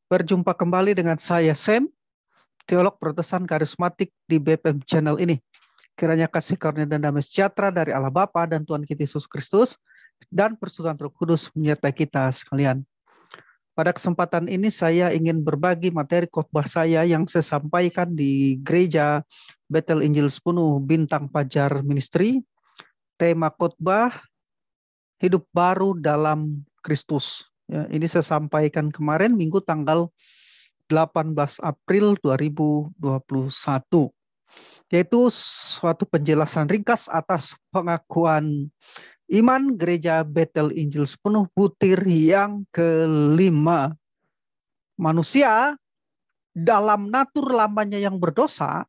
Berjumpa kembali dengan saya Sam, teolog Protestan Karismatik di BPM Channel ini. Kiranya kasih karunia dan damai sejahtera dari Allah Bapa dan Tuhan kita Yesus Kristus dan persekutuan Roh Kudus menyertai kita sekalian. Pada kesempatan ini saya ingin berbagi materi khotbah saya yang saya sampaikan di gereja Bethel Injil Sepenuh Bintang Fajar Ministry. Tema khotbah hidup baru dalam Kristus. Ya, ini saya sampaikan kemarin Minggu tanggal 18 April 2021, yaitu suatu penjelasan ringkas atas pengakuan iman Gereja Bethel Injil Sepenuh butir yang kelima. Manusia dalam natur lamanya yang berdosa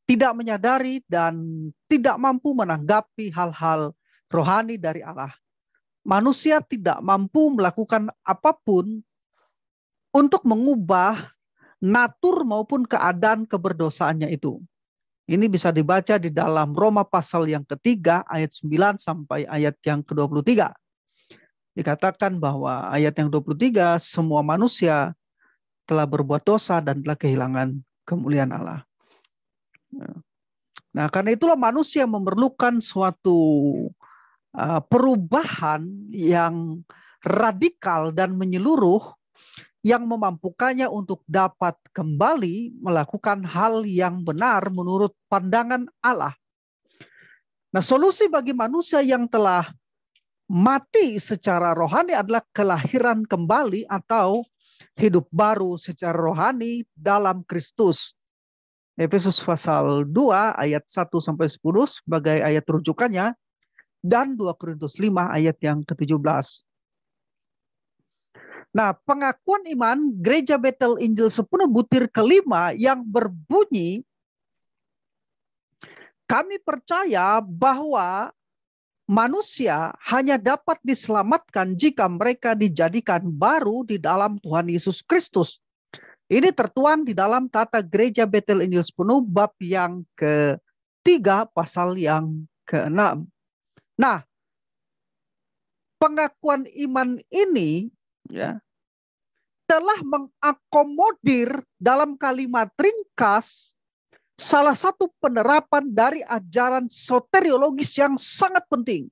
tidak menyadari dan tidak mampu menanggapi hal-hal rohani dari Allah. Manusia tidak mampu melakukan apapun untuk mengubah natur maupun keadaan keberdosaannya itu. Ini bisa dibaca di dalam Roma pasal yang ketiga ayat 9 sampai ayat yang ke-23. Dikatakan bahwa ayat yang 23, semua manusia telah berbuat dosa dan telah kehilangan kemuliaan Allah. Nah, karena itulah manusia memerlukan suatu perubahan yang radikal dan menyeluruh yang memampukannya untuk dapat kembali melakukan hal yang benar menurut pandangan Allah. Nah, solusi bagi manusia yang telah mati secara rohani adalah kelahiran kembali atau hidup baru secara rohani dalam Kristus. Efesus pasal 2 ayat 1 sampai 10 sebagai ayat rujukannya, dan 2 Korintus 5 ayat yang ke-17. Nah, pengakuan iman Gereja Bethel Injil Sepenuh butir kelima yang berbunyi, kami percaya bahwa manusia hanya dapat diselamatkan jika mereka dijadikan baru di dalam Tuhan Yesus Kristus. Ini tertuang di dalam Tata Gereja Bethel Injil Sepenuh bab yang ke-3 pasal yang ke-6. Nah, pengakuan iman ini ya telah mengakomodir dalam kalimat ringkas salah satu penerapan dari ajaran soteriologis yang sangat penting,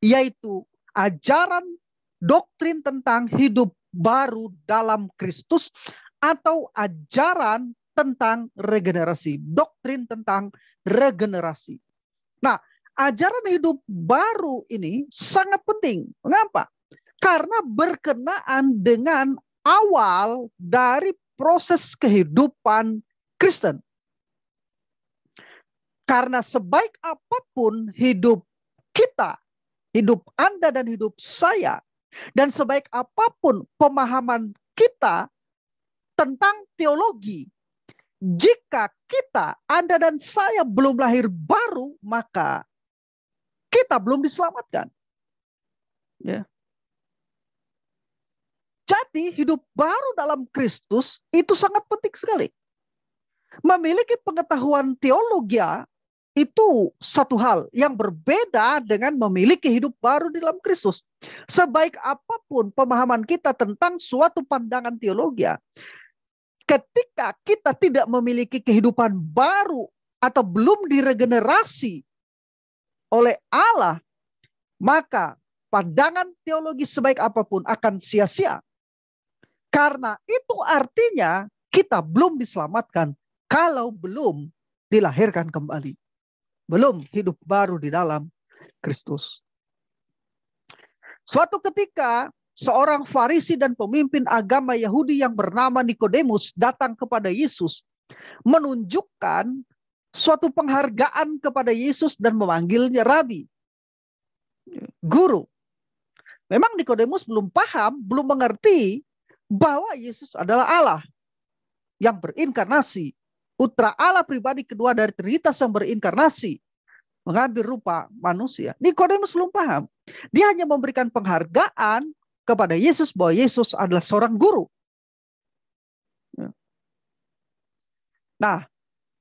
yaitu ajaran doktrin tentang hidup baru dalam Kristus atau ajaran tentang regenerasi, doktrin tentang regenerasi. Nah, ajaran hidup baru ini sangat penting. Mengapa? Karena berkenaan dengan awal dari proses kehidupan Kristen. Karena sebaik apapun hidup kita, hidup Anda dan hidup saya, dan sebaik apapun pemahaman kita tentang teologi, jika kita, Anda dan saya belum lahir baru, maka kita belum diselamatkan. Ya. Jadi hidup baru dalam Kristus itu sangat penting sekali. Memiliki pengetahuan teologi itu satu hal yang berbeda dengan memiliki hidup baru di dalam Kristus. Sebaik apapun pemahaman kita tentang suatu pandangan teologi, ketika kita tidak memiliki kehidupan baru atau belum diregenerasi oleh Allah, maka pandangan teologi sebaik apapun akan sia-sia. Karena itu artinya kita belum diselamatkan kalau belum dilahirkan kembali. Belum hidup baru di dalam Kristus. Suatu ketika seorang Farisi dan pemimpin agama Yahudi yang bernama Nikodemus datang kepada Yesus, menunjukkan suatu penghargaan kepada Yesus dan memanggilnya Rabi, guru. Memang Nikodemus belum paham, belum mengerti bahwa Yesus adalah Allah yang berinkarnasi, putra Allah pribadi kedua dari Trinitas yang berinkarnasi, mengambil rupa manusia. Nikodemus belum paham. Dia hanya memberikan penghargaan kepada Yesus bahwa Yesus adalah seorang guru. Nah,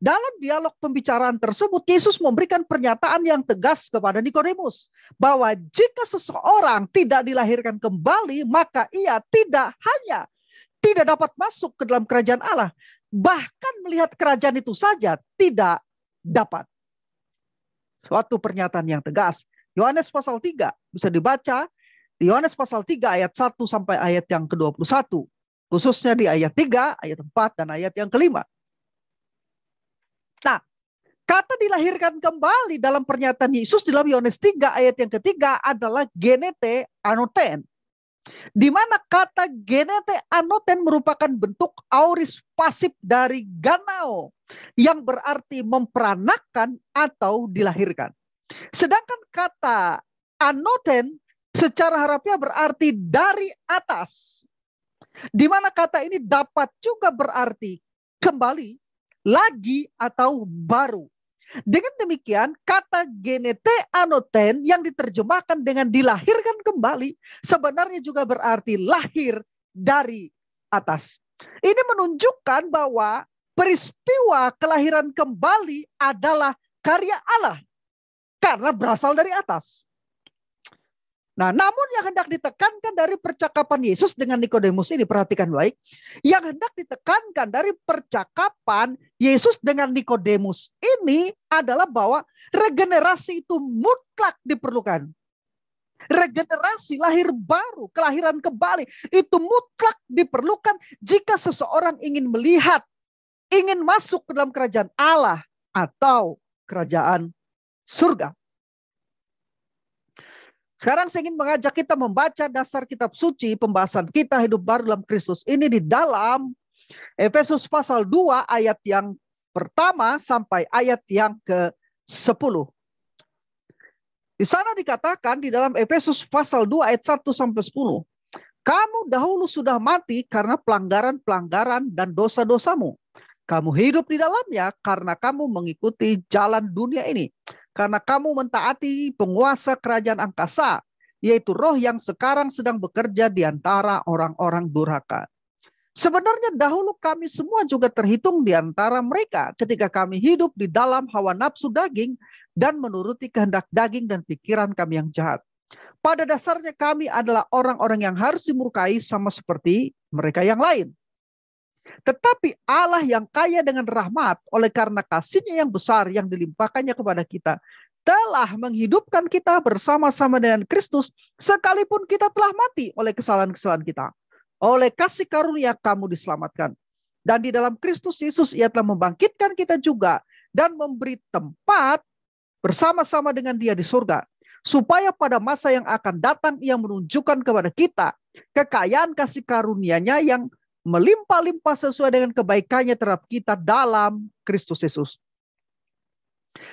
dalam dialog pembicaraan tersebut, Yesus memberikan pernyataan yang tegas kepada Nikodemus bahwa jika seseorang tidak dilahirkan kembali, maka ia tidak hanya tidak dapat masuk ke dalam kerajaan Allah. Bahkan melihat kerajaan itu saja tidak dapat. Suatu pernyataan yang tegas. Yohanes pasal 3 bisa dibaca di Yohanes pasal 3 ayat 1 sampai ayat yang ke-21. Khususnya di ayat 3, ayat 4, dan ayat yang kelima. Nah, kata dilahirkan kembali dalam pernyataan Yesus dalam Yohanes 3 ayat yang ketiga adalah genete anoten. Di mana kata genete anoten merupakan bentuk aorist pasif dari ganao, yang berarti memperanakan atau dilahirkan. Sedangkan kata anoten secara harfiah berarti dari atas. Di mana kata ini dapat juga berarti kembali, lagi, atau baru. Dengan demikian, kata genete anoten yang diterjemahkan dengan dilahirkan kembali sebenarnya juga berarti lahir dari atas. Ini menunjukkan bahwa peristiwa kelahiran kembali adalah karya Allah karena berasal dari atas. Nah, namun yang hendak ditekankan dari percakapan Yesus dengan Nikodemus ini, perhatikan baik. Yang hendak ditekankan dari percakapan Yesus dengan Nikodemus ini adalah bahwa regenerasi itu mutlak diperlukan. Regenerasi, lahir baru, kelahiran kembali, itu mutlak diperlukan jika seseorang ingin melihat, ingin masuk ke dalam kerajaan Allah atau kerajaan surga. Sekarang saya ingin mengajak kita membaca dasar kitab suci pembahasan kita hidup baru dalam Kristus ini di dalam Efesus pasal 2 ayat yang pertama sampai ayat yang ke-10. Di sana dikatakan di dalam Efesus pasal 2 ayat 1 sampai 10. Kamu dahulu sudah mati karena pelanggaran-pelanggaran dan dosa-dosamu. Kamu hidup di dalamnya karena kamu mengikuti jalan dunia ini. Karena kamu mentaati penguasa kerajaan angkasa, yaitu roh yang sekarang sedang bekerja di antara orang-orang durhaka. Sebenarnya dahulu kami semua juga terhitung di antara mereka ketika kami hidup di dalam hawa nafsu daging dan menuruti kehendak daging dan pikiran kami yang jahat. Pada dasarnya kami adalah orang-orang yang harus dimurkai sama seperti mereka yang lain. Tetapi Allah yang kaya dengan rahmat oleh karena kasih-Nya yang besar yang dilimpahkannya kepada kita telah menghidupkan kita bersama-sama dengan Kristus sekalipun kita telah mati oleh kesalahan-kesalahan kita. Oleh kasih karunia kamu diselamatkan. Dan di dalam Kristus Yesus Ia telah membangkitkan kita juga dan memberi tempat bersama-sama dengan Dia di surga. Supaya pada masa yang akan datang Ia menunjukkan kepada kita kekayaan kasih karunia-Nya yang melimpah-limpah sesuai dengan kebaikannya terhadap kita dalam Kristus Yesus.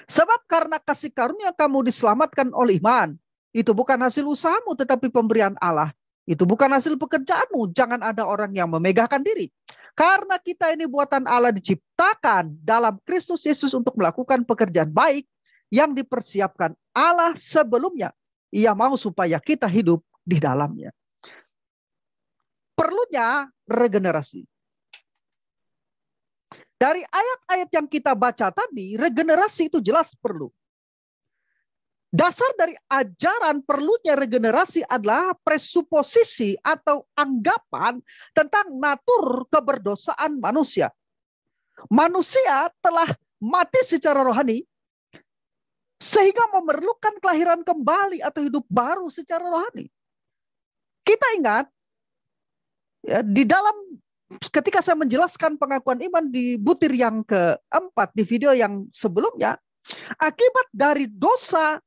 Sebab karena kasih karunia kamu diselamatkan oleh iman. Itu bukan hasil usahamu tetapi pemberian Allah. Itu bukan hasil pekerjaanmu. Jangan ada orang yang memegahkan diri. Karena kita ini buatan Allah diciptakan dalam Kristus Yesus untuk melakukan pekerjaan baik yang dipersiapkan Allah sebelumnya. Ia mau supaya kita hidup di dalamnya. Perlunya regenerasi. Dari ayat-ayat yang kita baca tadi, regenerasi itu jelas perlu. Dasar dari ajaran perlunya regenerasi adalah presuposisi atau anggapan tentang natur keberdosaan manusia. Manusia telah mati secara rohani, sehingga memerlukan kelahiran kembali atau hidup baru secara rohani. Kita ingat, ya, di dalam ketika saya menjelaskan pengakuan iman di butir yang keempat di video yang sebelumnya, akibat dari dosa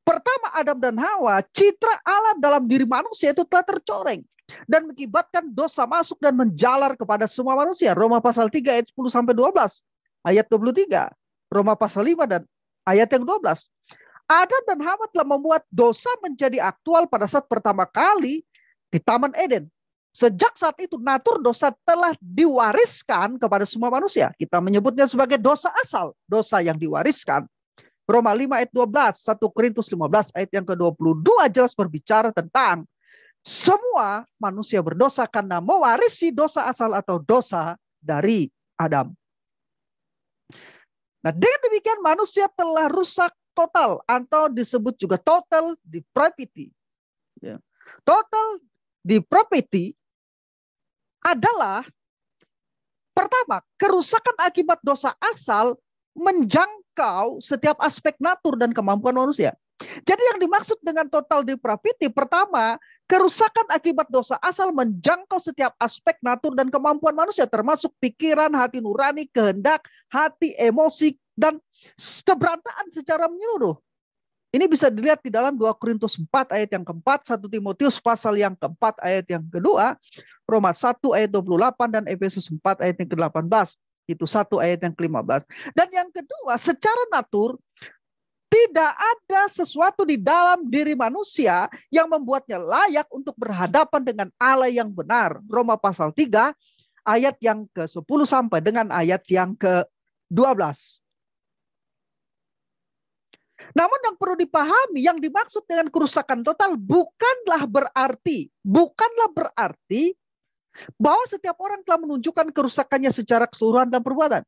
pertama Adam dan Hawa, citra Allah dalam diri manusia itu telah tercoreng dan mengakibatkan dosa masuk dan menjalar kepada semua manusia. Roma pasal 3 ayat 10 sampai 12, ayat 23, Roma pasal 5 dan ayat yang 12. Adam dan Hawa telah membuat dosa menjadi aktual pada saat pertama kali di Taman Eden. Sejak saat itu natur dosa telah diwariskan kepada semua manusia. Kita menyebutnya sebagai dosa asal, dosa yang diwariskan. Roma 5 ayat 12, 1 Korintus 15 ayat yang ke-22 jelas berbicara tentang semua manusia berdosa karena mewarisi dosa asal atau dosa dari Adam. Nah, dengan demikian manusia telah rusak total atau disebut juga total depravity. Total depravity adalah pertama, kerusakan akibat dosa asal menjangkau setiap aspek natur dan kemampuan manusia. Jadi yang dimaksud dengan total depravity, pertama, kerusakan akibat dosa asal menjangkau setiap aspek natur dan kemampuan manusia, termasuk pikiran, hati nurani, kehendak, hati, emosi, dan keberadaan secara menyeluruh. Ini bisa dilihat di dalam 2 Korintus 4 ayat yang keempat, 1 Timotius pasal yang keempat ayat yang kedua, Roma 1 ayat 28, dan Efesus 4 ayat yang ke-18. Itu 1 ayat yang ke-15. Dan yang kedua, secara natur, tidak ada sesuatu di dalam diri manusia yang membuatnya layak untuk berhadapan dengan Allah yang benar. Roma pasal 3 ayat yang ke-10 sampai dengan ayat yang ke-12. Namun yang perlu dipahami, yang dimaksud dengan kerusakan total bukanlah berarti bahwa setiap orang telah menunjukkan kerusakannya secara keseluruhan dalam perbuatan.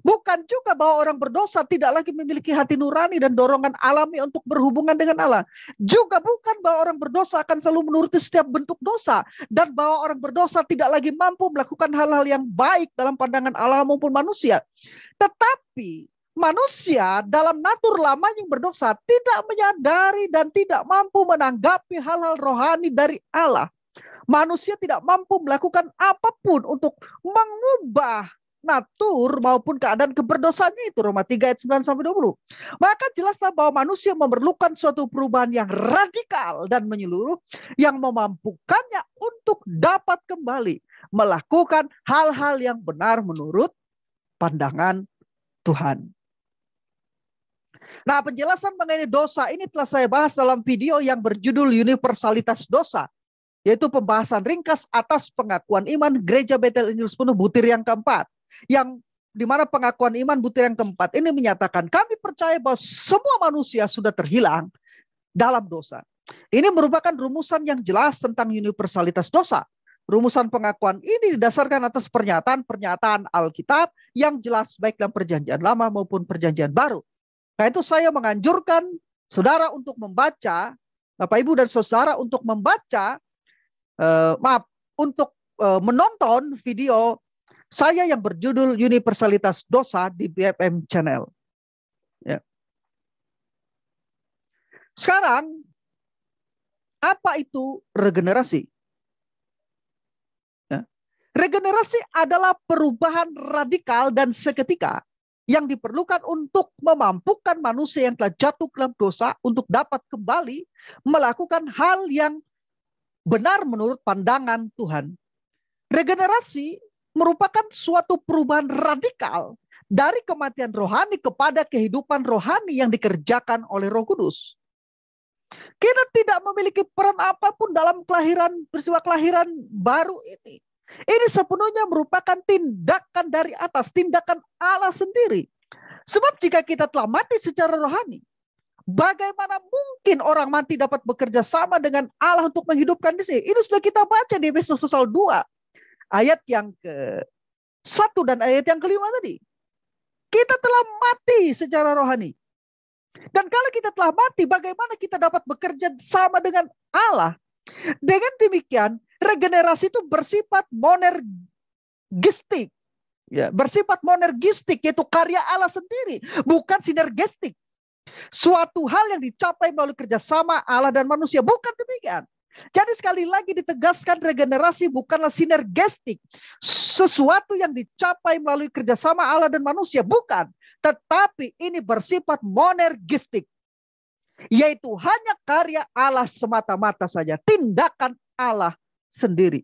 Bukan juga bahwa orang berdosa tidak lagi memiliki hati nurani dan dorongan alami untuk berhubungan dengan Allah. Juga bukan bahwa orang berdosa akan selalu menuruti setiap bentuk dosa. Dan bahwa orang berdosa tidak lagi mampu melakukan hal-hal yang baik dalam pandangan Allah maupun manusia. Tetapi manusia dalam natur lama yang berdosa tidak menyadari dan tidak mampu menanggapi hal-hal rohani dari Allah. Manusia tidak mampu melakukan apapun untuk mengubah natur maupun keadaan keberdosaannya itu. Roma 3 ayat 9-20. Maka jelaslah bahwa manusia memerlukan suatu perubahan yang radikal dan menyeluruh yang memampukannya untuk dapat kembali melakukan hal-hal yang benar menurut pandangan Tuhan. Nah, penjelasan mengenai dosa ini telah saya bahas dalam video yang berjudul Universalitas Dosa, yaitu pembahasan ringkas atas pengakuan iman Gereja Bethel Injil Penuh butir yang keempat. Yang dimana pengakuan iman butir yang keempat ini menyatakan kami percaya bahwa semua manusia sudah terhilang dalam dosa. Ini merupakan rumusan yang jelas tentang universalitas dosa. Rumusan pengakuan ini didasarkan atas pernyataan Alkitab yang jelas baik dalam perjanjian lama maupun perjanjian baru. Karena itu saya menganjurkan saudara untuk membaca, Bapak Ibu dan saudara untuk membaca, menonton video saya yang berjudul Universalitas Dosa di BFM Channel. Ya. Sekarang, apa itu regenerasi? Ya. Regenerasi adalah perubahan radikal dan seketika yang diperlukan untuk memampukan manusia yang telah jatuh ke dalam dosa untuk dapat kembali melakukan hal yang benar menurut pandangan Tuhan. Regenerasi merupakan suatu perubahan radikal dari kematian rohani kepada kehidupan rohani yang dikerjakan oleh Roh Kudus. Kita tidak memiliki peran apapun dalam peristiwa kelahiran baru ini. Ini sepenuhnya merupakan tindakan dari atas, tindakan Allah sendiri. Sebab jika kita telah mati secara rohani, bagaimana mungkin orang mati dapat bekerja sama dengan Allah untuk menghidupkan diri? Ini sudah kita baca di Efesus pasal 2. Ayat yang ke-1 dan ayat yang ke-5 tadi. Kita telah mati secara rohani. Dan kalau kita telah mati, bagaimana kita dapat bekerja sama dengan Allah? Dengan demikian, regenerasi itu bersifat monergistik. Ya, bersifat monergistik, yaitu karya Allah sendiri, bukan sinergistik. Suatu hal yang dicapai melalui kerjasama Allah dan manusia, bukan demikian. Jadi sekali lagi ditegaskan regenerasi bukanlah sinergistik. Sesuatu yang dicapai melalui kerjasama Allah dan manusia. Bukan. Tetapi ini bersifat monergistik. Yaitu hanya karya Allah semata-mata saja. Tindakan Allah sendiri.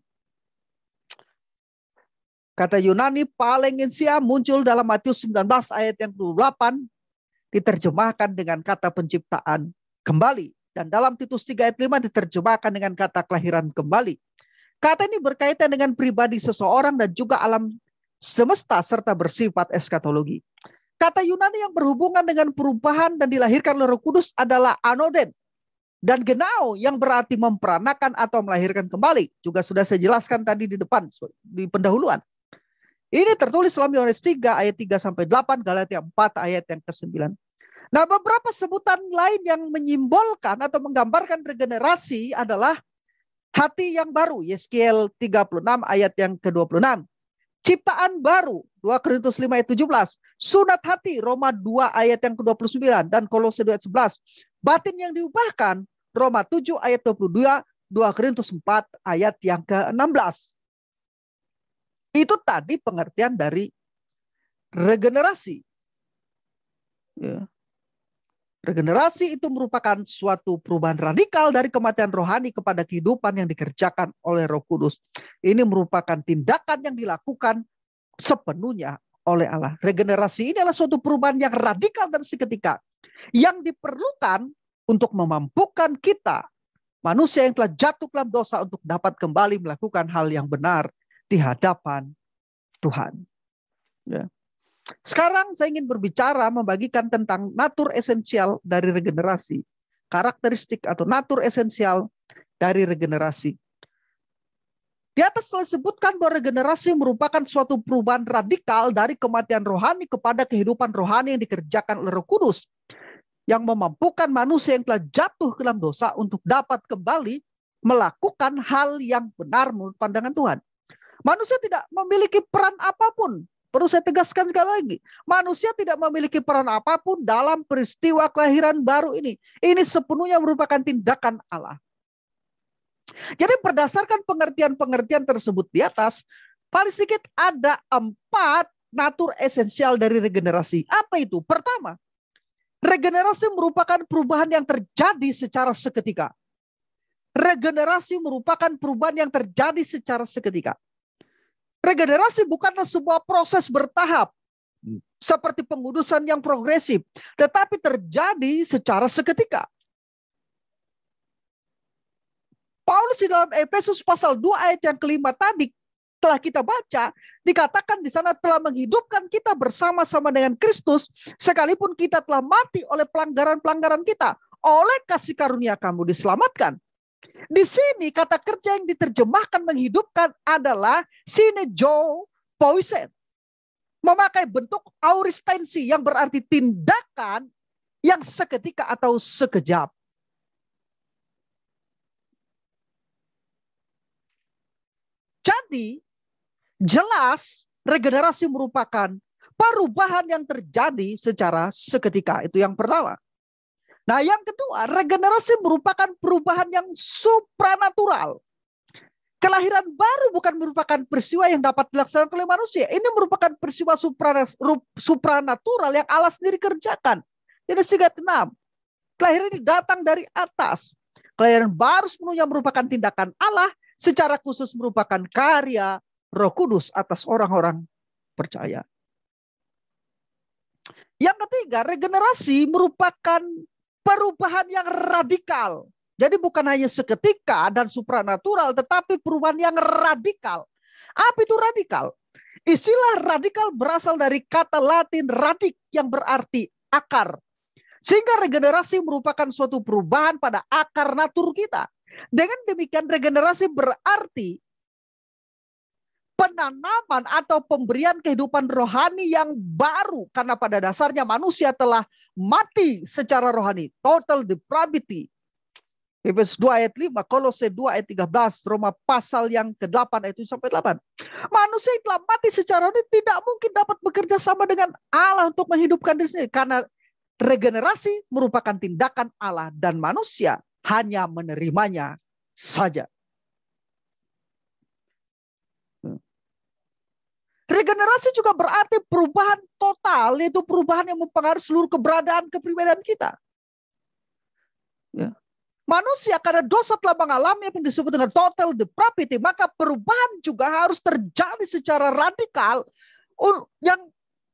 Kata Yunani palingesia muncul dalam Matius 19 ayat yang 28. Diterjemahkan dengan kata penciptaan kembali. Dan dalam Titus 3 ayat 5 diterjemahkan dengan kata kelahiran kembali. Kata ini berkaitan dengan pribadi seseorang dan juga alam semesta serta bersifat eskatologi. Kata Yunani yang berhubungan dengan perubahan dan dilahirkan oleh Roh Kudus adalah anoden. Dan genao yang berarti memperanakan atau melahirkan kembali. Juga sudah saya jelaskan tadi di depan, di pendahuluan. Ini tertulis dalam Yohanes 3 ayat 3-8, Galatia 4 ayat yang ke-9. Nah, beberapa sebutan lain yang menyimbolkan atau menggambarkan regenerasi adalah Hati yang baru, Yeskiel 36 ayat yang ke-26. Ciptaan baru, 2 Korintus 5 ayat 17. Sunat hati, Roma 2 ayat yang ke-29 dan Kolose 2 ayat 11. Batin yang diubahkan, Roma 7 ayat 22, 2 Korintus 4 ayat yang ke-16. Itu tadi pengertian dari regenerasi. Ya. Regenerasi itu merupakan suatu perubahan radikal dari kematian rohani kepada kehidupan yang dikerjakan oleh Roh Kudus. Ini merupakan tindakan yang dilakukan sepenuhnya oleh Allah. Regenerasi ini adalah suatu perubahan yang radikal dan seketika yang diperlukan untuk memampukan kita, manusia yang telah jatuh dalam dosa, untuk dapat kembali melakukan hal yang benar di hadapan Tuhan. Ya. Sekarang saya ingin berbicara, membagikan tentang natur esensial dari regenerasi. Karakteristik atau natur esensial dari regenerasi. Di atas telah disebutkan bahwa regenerasi merupakan suatu perubahan radikal dari kematian rohani kepada kehidupan rohani yang dikerjakan oleh Roh Kudus, yang memampukan manusia yang telah jatuh ke dalam dosa untuk dapat kembali melakukan hal yang benar menurut pandangan Tuhan. Manusia tidak memiliki peran apapun. Perlu saya tegaskan sekali lagi, manusia tidak memiliki peran apapun dalam peristiwa kelahiran baru ini. Ini sepenuhnya merupakan tindakan Allah. Jadi berdasarkan pengertian-pengertian tersebut di atas, paling sedikit ada 4 natur esensial dari regenerasi. Apa itu? Pertama, regenerasi merupakan perubahan yang terjadi secara seketika. Regenerasi merupakan perubahan yang terjadi secara seketika. Regenerasi bukanlah sebuah proses bertahap seperti pengudusan yang progresif, tetapi terjadi secara seketika. Paulus di dalam Efesus pasal 2 ayat yang kelima tadi telah kita baca, dikatakan di sana telah menghidupkan kita bersama-sama dengan Kristus, sekalipun kita telah mati oleh pelanggaran-pelanggaran kita. Oleh kasih karunia kamu diselamatkan. Di sini kata kerja yang diterjemahkan menghidupkan adalah synejo poisen. Memakai bentuk auristensi yang berarti tindakan yang seketika atau sekejap. Jadi jelas regenerasi merupakan perubahan yang terjadi secara seketika. Itu yang pertama. Nah, yang kedua, regenerasi merupakan perubahan yang supranatural. Kelahiran baru bukan merupakan peristiwa yang dapat dilaksanakan oleh manusia. Ini merupakan peristiwa supranatural yang Allah sendiri kerjakan. Genesis 3:6. Kelahiran ini datang dari atas. Kelahiran baru sepenuhnya merupakan tindakan Allah, secara khusus merupakan karya Roh Kudus atas orang-orang percaya. Yang ketiga, regenerasi merupakan perubahan yang radikal. Jadi bukan hanya seketika dan supranatural, tetapi perubahan yang radikal. Apa itu radikal? Istilah radikal berasal dari kata Latin radik yang berarti akar. Sehingga regenerasi merupakan suatu perubahan pada akar natur kita. Dengan demikian regenerasi berarti penanaman atau pemberian kehidupan rohani yang baru, karena pada dasarnya manusia telah mati secara rohani, total depravity. Efesus 2 ayat 5, Kolose 2 ayat 13, Roma pasal yang ke-8 ayat 7 sampai 8. Manusia yang telah mati secara rohani tidak mungkin dapat bekerja sama dengan Allah untuk menghidupkan diri sendiri, karena regenerasi merupakan tindakan Allah dan manusia hanya menerimanya saja. Regenerasi juga berarti perubahan total, yaitu perubahan yang mempengaruhi seluruh keberadaan kepribadian kita. Ya. Manusia karena dosa telah mengalami apa yang disebut dengan total depravity, maka perubahan juga harus terjadi secara radikal yang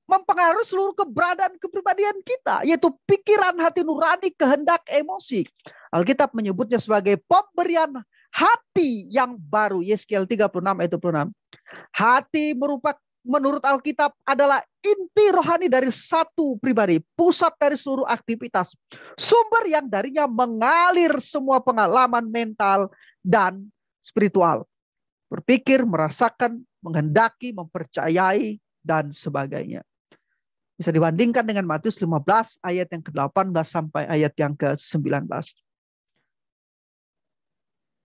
mempengaruhi seluruh keberadaan kepribadian kita, yaitu pikiran, hati nurani, kehendak, emosi. Alkitab menyebutnya sebagai pemberian hati yang baru. Yeskiel 36 ayat 26. Hati menurut Alkitab adalah inti rohani dari satu pribadi, pusat dari seluruh aktivitas, sumber yang darinya mengalir semua pengalaman mental dan spiritual. Berpikir, merasakan, menghendaki, mempercayai, dan sebagainya. Bisa dibandingkan dengan Matius 15 ayat yang ke-18 sampai ayat yang ke-19.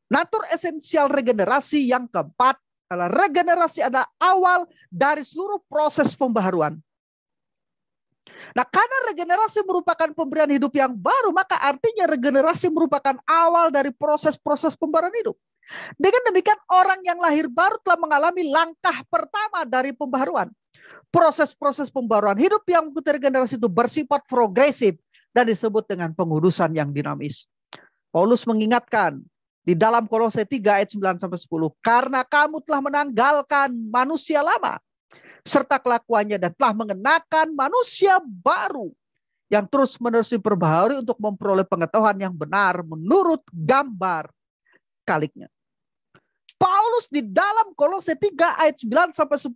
Natur esensial regenerasi yang keempat adalah regenerasi adalah awal dari seluruh proses pembaharuan. Nah, karena regenerasi merupakan pemberian hidup yang baru, maka artinya regenerasi merupakan awal dari proses-proses pembaharuan hidup. Dengan demikian, orang yang lahir baru telah mengalami langkah pertama dari pembaharuan. Proses-proses pembaharuan hidup yang mengikuti regenerasi itu bersifat progresif dan disebut dengan pengudusan yang dinamis. Paulus mengingatkan di dalam Kolose 3 ayat 9-10, karena kamu telah menanggalkan manusia lama serta kelakuannya dan telah mengenakan manusia baru yang terus-menerus diperbaharui untuk memperoleh pengetahuan yang benar menurut gambar kaliknya. Paulus di dalam Kolose 3 ayat 9-10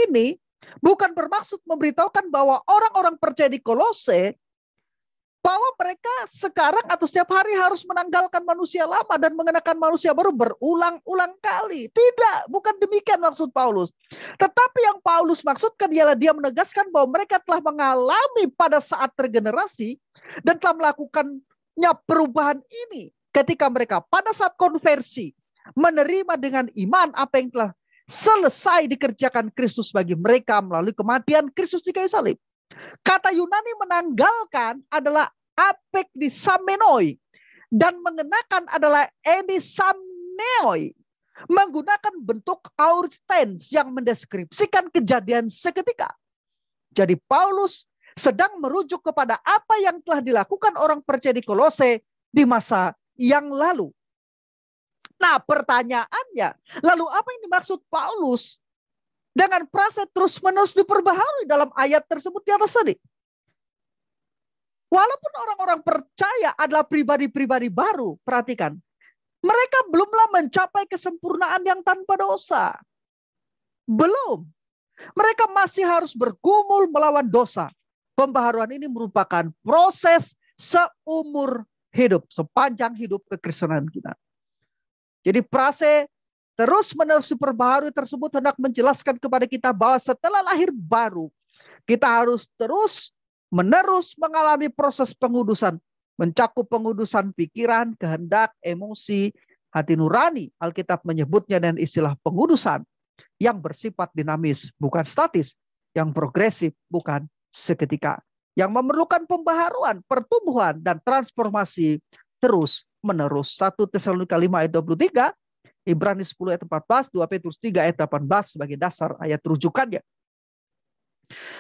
ini bukan bermaksud memberitahukan bahwa orang-orang percaya di Kolose bahwa mereka sekarang atau setiap hari harus menanggalkan manusia lama dan mengenakan manusia baru berulang-ulang kali. Tidak, bukan demikian maksud Paulus. Tetapi yang Paulus maksudkan ialah dia menegaskan bahwa mereka telah mengalami pada saat regenerasi dan telah melakukannya perubahan ini ketika mereka pada saat konversi menerima dengan iman apa yang telah selesai dikerjakan Kristus bagi mereka melalui kematian Kristus di kayu salib. Kata Yunani menanggalkan adalah apekdisamenoi dan mengenakan adalah edisameoi, menggunakan bentuk aorist tense yang mendeskripsikan kejadian seketika. Jadi Paulus sedang merujuk kepada apa yang telah dilakukan orang percaya di Kolose di masa yang lalu. Nah, pertanyaannya, lalu apa yang dimaksud Paulus dengan frase terus-menerus diperbaharui dalam ayat tersebut di atas tadi? Walaupun orang-orang percaya adalah pribadi-pribadi baru, perhatikan, mereka belumlah mencapai kesempurnaan yang tanpa dosa. Belum. Mereka masih harus bergumul melawan dosa. Pembaharuan ini merupakan proses seumur hidup, sepanjang hidup kekristenan kita. Jadi frase terus-menerus diperbaharui tersebut hendak menjelaskan kepada kita bahwa setelah lahir baru, kita harus terus-menerus mengalami proses pengudusan, mencakup pengudusan pikiran, kehendak, emosi, hati nurani. Alkitab menyebutnya dengan istilah pengudusan yang bersifat dinamis, bukan statis, yang progresif, bukan seketika, yang memerlukan pembaharuan, pertumbuhan, dan transformasi terus-menerus. 1 Tesalonika 5 ayat 23, Ibrani 10 ayat 14, 2 Petrus 3 ayat 18 sebagai dasar ayat rujukannya.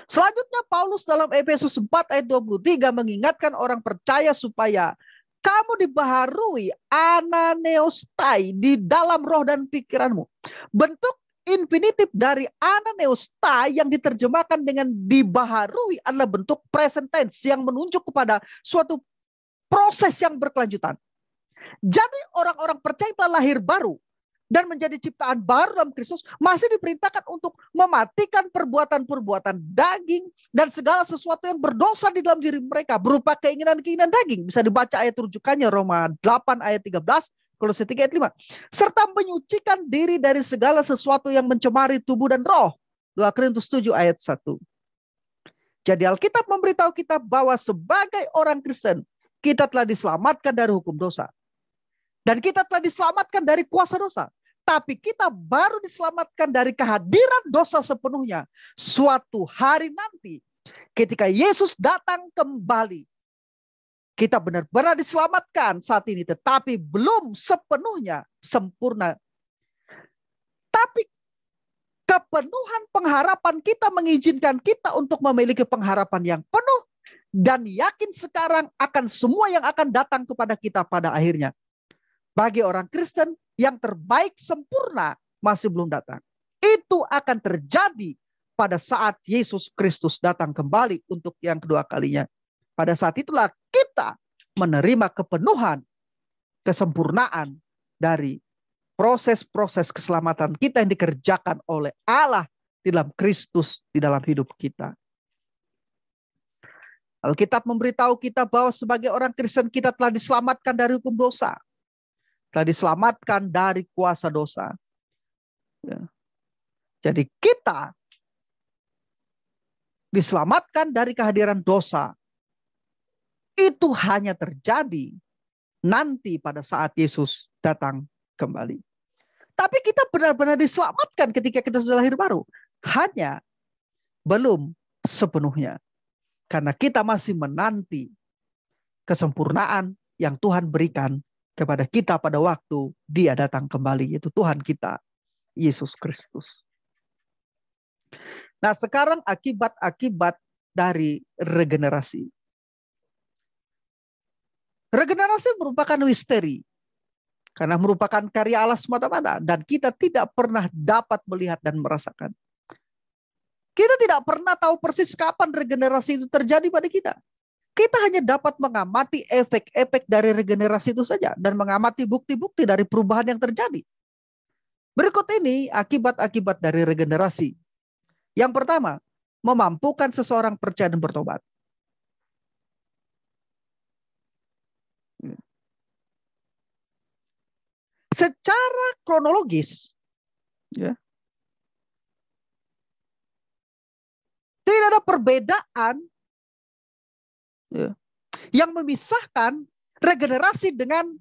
Selanjutnya Paulus dalam Efesus 4 ayat 23 mengingatkan orang percaya supaya kamu dibaharui ananeostai di dalam roh dan pikiranmu. Bentuk infinitif dari ananeostai yang diterjemahkan dengan dibaharui adalah bentuk present tense yang menunjuk kepada suatu proses yang berkelanjutan. Jadi orang-orang percaya telah lahir baru dan menjadi ciptaan baru dalam Kristus masih diperintahkan untuk mematikan perbuatan-perbuatan daging dan segala sesuatu yang berdosa di dalam diri mereka berupa keinginan-keinginan daging. Bisa dibaca ayat rujukannya Roma 8 ayat 13, Kolose 3 ayat 5. Serta menyucikan diri dari segala sesuatu yang mencemari tubuh dan roh. 2 Korintus 7 ayat 1. Jadi Alkitab memberitahu kita bahwa sebagai orang Kristen kita telah diselamatkan dari hukum dosa. Dan kita telah diselamatkan dari kuasa dosa. Tapi kita baru diselamatkan dari kehadiran dosa sepenuhnya. Suatu hari nanti ketika Yesus datang kembali. Kita benar-benar diselamatkan saat ini. Tetapi belum sepenuhnya sempurna. Tapi kepenuhan pengharapan kita mengizinkan kita untuk memiliki pengharapan yang penuh. Dan yakin sekarang akan semua yang akan datang kepada kita pada akhirnya. Bagi orang Kristen yang terbaik sempurna masih belum datang. Itu akan terjadi pada saat Yesus Kristus datang kembali untuk yang kedua kalinya. Pada saat itulah kita menerima kepenuhan, kesempurnaan dari proses-proses keselamatan kita yang dikerjakan oleh Allah di dalam Kristus di dalam hidup kita. Alkitab memberitahu kita bahwa sebagai orang Kristen kita telah diselamatkan dari hukum dosa. Telah diselamatkan dari kuasa dosa. Ya. Jadi kita diselamatkan dari kehadiran dosa. Itu hanya terjadi nanti pada saat Yesus datang kembali. Tapi kita benar-benar diselamatkan ketika kita sudah lahir baru. Hanya belum sepenuhnya. Karena kita masih menanti kesempurnaan yang Tuhan berikan kepada kita pada waktu Dia datang kembali, yaitu Tuhan kita, Yesus Kristus. Nah, sekarang akibat-akibat dari regenerasi. Regenerasi merupakan misteri. Karena merupakan karya Allah semata-mata. Dan kita tidak pernah dapat melihat dan merasakan. Kita tidak pernah tahu persis kapan regenerasi itu terjadi pada kita. Kita hanya dapat mengamati efek-efek dari regenerasi itu saja. Dan mengamati bukti-bukti dari perubahan yang terjadi. Berikut ini akibat-akibat dari regenerasi. Yang pertama, memampukan seseorang percaya dan bertobat. Secara kronologis, ya, tidak ada perbedaan yang memisahkan regenerasi dengan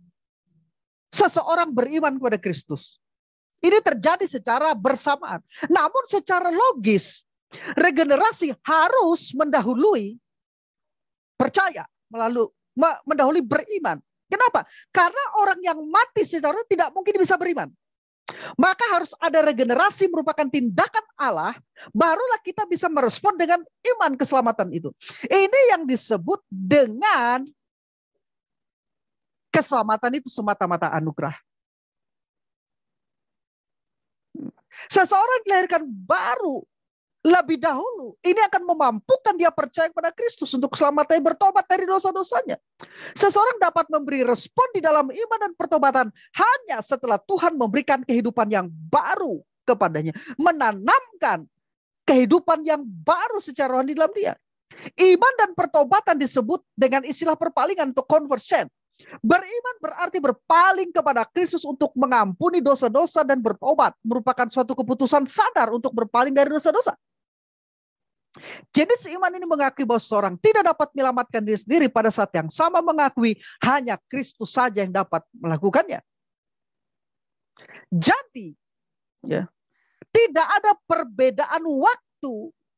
seseorang beriman kepada Kristus. Ini terjadi secara bersamaan. Namun secara logis, regenerasi harus mendahului percaya, mendahului beriman. Kenapa? Karena orang yang mati secara tidak mungkin bisa beriman. Maka harus ada regenerasi merupakan tindakan Allah, barulah kita bisa merespon dengan iman keselamatan itu. Ini yang disebut dengan keselamatan itu semata-mata anugerah. Seseorang dilahirkan baru lebih dahulu, ini akan memampukan dia percaya kepada Kristus untuk keselamatannya, bertobat dari dosa-dosanya. Seseorang dapat memberi respon di dalam iman dan pertobatan hanya setelah Tuhan memberikan kehidupan yang baru kepadanya, menanamkan kehidupan yang baru secara rohani dalam dia. Iman dan pertobatan disebut dengan istilah perpalingan atau conversion. Beriman berarti berpaling kepada Kristus untuk mengampuni dosa-dosa dan bertobat, merupakan suatu keputusan sadar untuk berpaling dari dosa-dosa. Jenis iman ini mengakui bahwa seorang tidak dapat menyelamatkan diri sendiri, pada saat yang sama mengakui hanya Kristus saja yang dapat melakukannya. Jadi, ya, tidak ada perbedaan waktu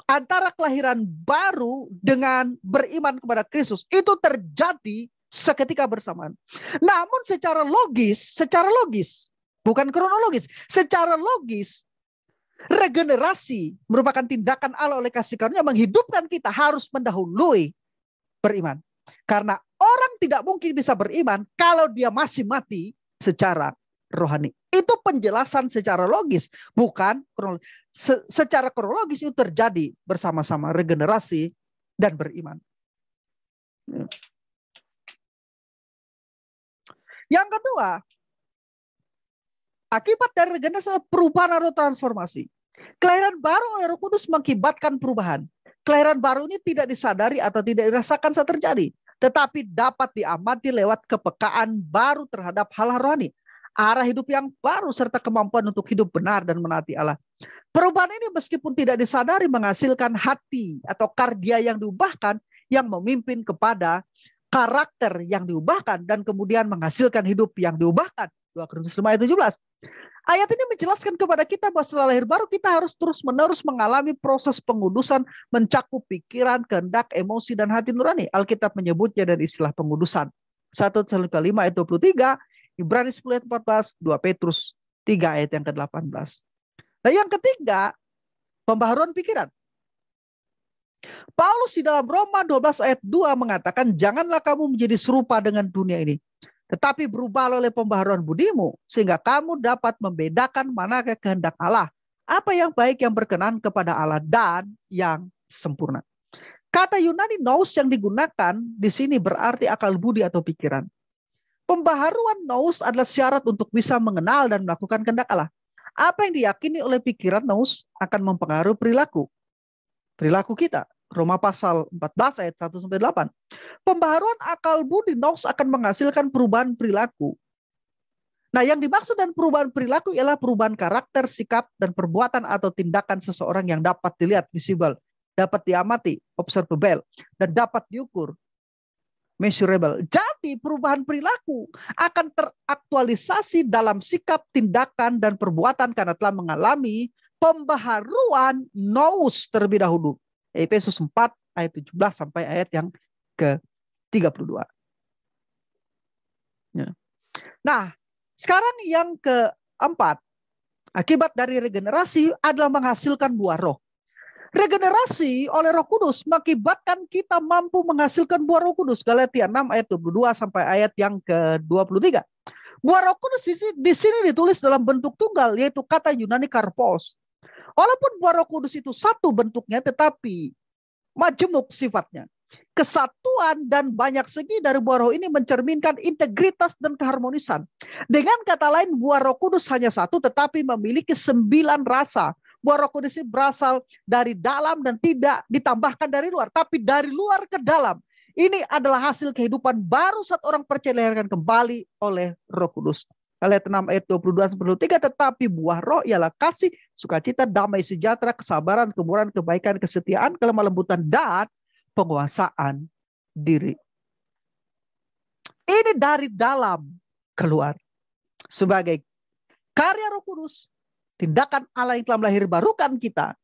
antara kelahiran baru dengan beriman kepada Kristus. Itu terjadi seketika bersamaan. Namun secara logis, bukan kronologis, secara logis, regenerasi merupakan tindakan Allah oleh kasih karunia menghidupkan kita harus mendahului beriman. Karena orang tidak mungkin bisa beriman kalau dia masih mati secara rohani. Itu penjelasan secara logis, bukan kronologis. Secara kronologis itu terjadi bersama-sama regenerasi dan beriman. Yang kedua, akibat dari regenerasi perubahan atau transformasi. Kelahiran baru oleh Roh Kudus mengakibatkan perubahan. Kelahiran baru ini tidak disadari atau tidak dirasakan saat terjadi, tetapi dapat diamati lewat kepekaan baru terhadap hal rohani, arah hidup yang baru serta kemampuan untuk hidup benar dan menaati Allah. Perubahan ini meskipun tidak disadari menghasilkan hati atau kardia yang diubahkan yang memimpin kepada karakter yang diubahkan dan kemudian menghasilkan hidup yang diubahkan. 2 Korintus 5 ayat 17. Ayat ini menjelaskan kepada kita bahwa setelah lahir baru kita harus terus-menerus mengalami proses pengudusan mencakup pikiran, kehendak, emosi, dan hati nurani. Alkitab menyebutnya dari istilah pengudusan. 1 Tesalonika 5 ayat 23, Ibrani 10 ayat 14, 2 Petrus 3 ayat yang ke-18. Nah, yang ketiga, pembaharuan pikiran. Paulus di dalam Roma 12 ayat 2 mengatakan, janganlah kamu menjadi serupa dengan dunia ini, tetapi berubah oleh pembaharuan budimu, sehingga kamu dapat membedakan manakah kehendak Allah, apa yang baik, yang berkenan kepada Allah, dan yang sempurna. Kata Yunani nous yang digunakan di sini berarti akal budi atau pikiran. Pembaharuan nous adalah syarat untuk bisa mengenal dan melakukan kehendak Allah. Apa yang diyakini oleh pikiran nous akan mempengaruhi perilaku kita. Roma pasal 14 ayat 1-8. Pembaharuan akal budi nous akan menghasilkan perubahan perilaku. Nah, yang dimaksud dan perubahan perilaku ialah perubahan karakter, sikap, dan perbuatan atau tindakan seseorang yang dapat dilihat, visible, dapat diamati, observable, dan dapat diukur. measurable. Jadi perubahan perilaku akan teraktualisasi dalam sikap, tindakan, dan perbuatan karena telah mengalami pembaharuan nous terlebih dahulu. Efesus 4 ayat 17 sampai ayat yang ke-32. Ya. Nah, sekarang yang keempat, akibat dari regenerasi adalah menghasilkan buah roh. Regenerasi oleh Roh Kudus mengakibatkan kita mampu menghasilkan buah Roh Kudus. Galatia 6 ayat 22 sampai ayat yang ke-23. Buah Roh Kudus di sini ditulis dalam bentuk tunggal, yaitu kata Yunani karpos. Walaupun buah Roh Kudus itu satu bentuknya, tetapi majemuk sifatnya. Kesatuan dan banyak segi dari buah roh ini mencerminkan integritas dan keharmonisan. Dengan kata lain, buah Roh Kudus hanya satu, tetapi memiliki 9 rasa. Buah Roh Kudus ini berasal dari dalam dan tidak ditambahkan dari luar, tapi dari luar ke dalam. Ini adalah hasil kehidupan baru saat orang percaya dilahirkan kembali oleh Roh Kudus. Galatia 6 ayat 22-23, tetapi buah roh ialah kasih, sukacita, damai sejahtera, kesabaran, kemurahan, kebaikan, kesetiaan, kelemah lembutan, dan penguasaan diri. Ini dari dalam keluar. Sebagai karya Roh Kudus, tindakan Allah yang telah melahir barukan kita,